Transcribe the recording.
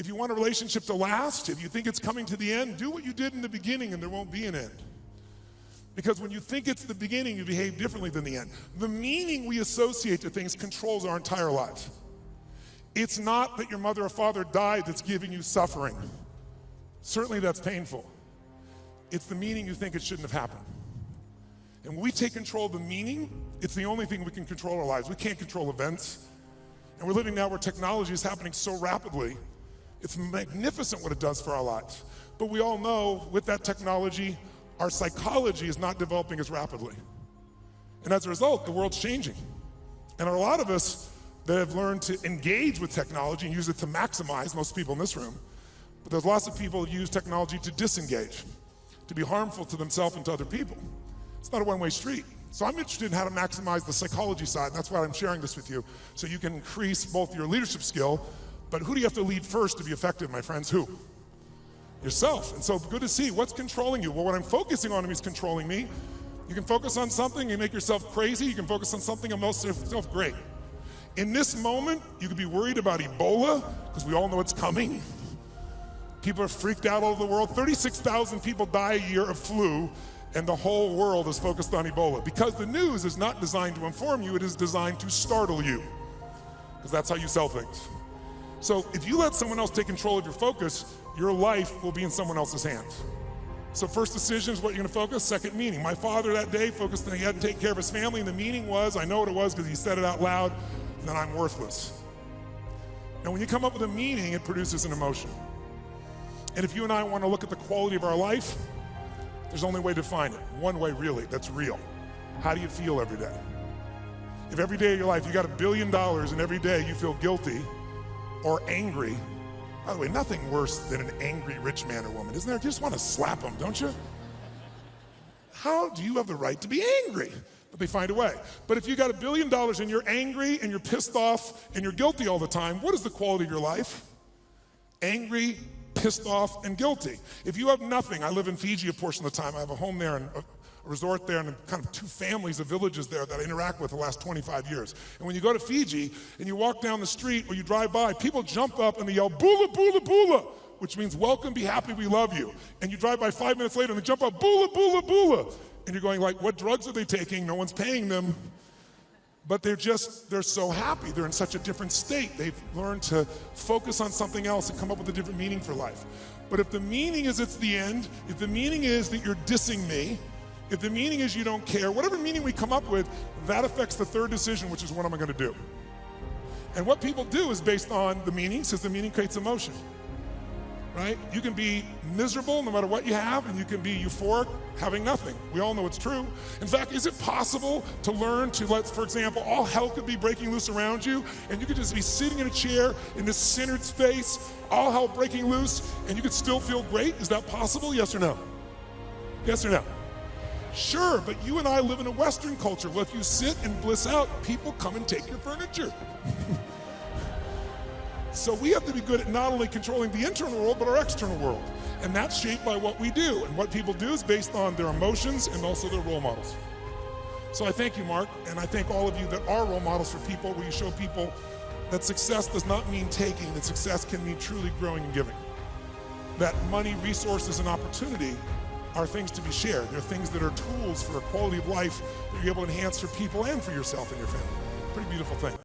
If you want a relationship to last, if you think it's coming to the end, do what you did in the beginning and there won't be an end. Because when you think it's the beginning, you behave differently than the end. The meaning we associate to things controls our entire lives. It's not that your mother or father died that's giving you suffering. Certainly that's painful. It's the meaning you think it shouldn't have happened. And when we take control of the meaning, it's the only thing we can control our lives. We can't control events. And we're living now where technology is happening so rapidly. It's magnificent what it does for our lives. But we all know with that technology, our psychology is not developing as rapidly. And as a result, the world's changing. And a lot of us that have learned to engage with technology and use it to maximize, most people in this room, but there's lots of people who use technology to disengage, to be harmful to themselves and to other people. It's not a one-way street. So I'm interested in how to maximize the psychology side, and that's why I'm sharing this with you, so you can increase both your leadership skill, but who do you have to lead first to be effective, my friends? Who? Yourself. And so good to see, what's controlling you? Well, what I'm focusing on is controlling me. You can focus on something and make yourself crazy. You can focus on something and make yourself great. In this moment, you could be worried about Ebola, because we all know it's coming. People are freaked out all over the world. 36,000 people die a year of flu, and the whole world is focused on Ebola. Because the news is not designed to inform you, it is designed to startle you. Because that's how you sell things. So if you let someone else take control of your focus, your life will be in someone else's hands. So first decision is what you're gonna focus, second meaning. My father that day focused on he had to take care of his family, and the meaning was, I know what it was because he said it out loud, that I'm worthless. Now when you come up with a meaning, it produces an emotion. And if you and I wanna look at the quality of our life, there's only a way to define it. One way really, that's real. How do you feel every day? If every day of your life you got $1 billion and every day you feel guilty or angry, by the way, nothing worse than an angry rich man or woman, isn't there? You just want to slap them, don't you? How do you have the right to be angry? But they find a way. But if you got $1 billion and you're angry and you're pissed off and you're guilty all the time, what is the quality of your life? Angry, pissed off, and guilty. If you have nothing, I live in Fiji a portion of the time, I have a home there and a resort there and kind of 2 families of villages there that I interact with the last 25 years. And when you go to Fiji and you walk down the street or you drive by, people jump up and they yell, "Bula, bula, bula," which means welcome, be happy, we love you. And you drive by 5 minutes later and they jump up, "Bula, bula, bula." And you're going like, what drugs are they taking? No one's paying them. But they're so happy. They're in such a different state. They've learned to focus on something else and come up with a different meaning for life. But if the meaning is it's the end, if the meaning is that you're dissing me, if the meaning is you don't care, whatever meaning we come up with, that affects the third decision, which is what am I gonna do? And what people do is based on the meaning, since the meaning creates emotion, right? You can be miserable no matter what you have, and you can be euphoric having nothing. We all know it's true. In fact, is it possible to learn to let, for example, all hell could be breaking loose around you, and you could just be sitting in a chair in this centered space, all hell breaking loose, and you could still feel great? Is that possible, yes or no? Yes or no? Sure, but you and I live in a Western culture. Well, if you sit and bliss out, people come and take your furniture. So we have to be good at not only controlling the internal world, but our external world. And that's shaped by what we do. And what people do is based on their emotions and also their role models. So I thank you, Mark, and I thank all of you that are role models for people, where you show people that success does not mean taking, that success can mean truly growing and giving. That money, resources, and opportunity are things to be shared. They're things that are tools for a quality of life that you're able to enhance for people and for yourself and your family. Pretty beautiful thing.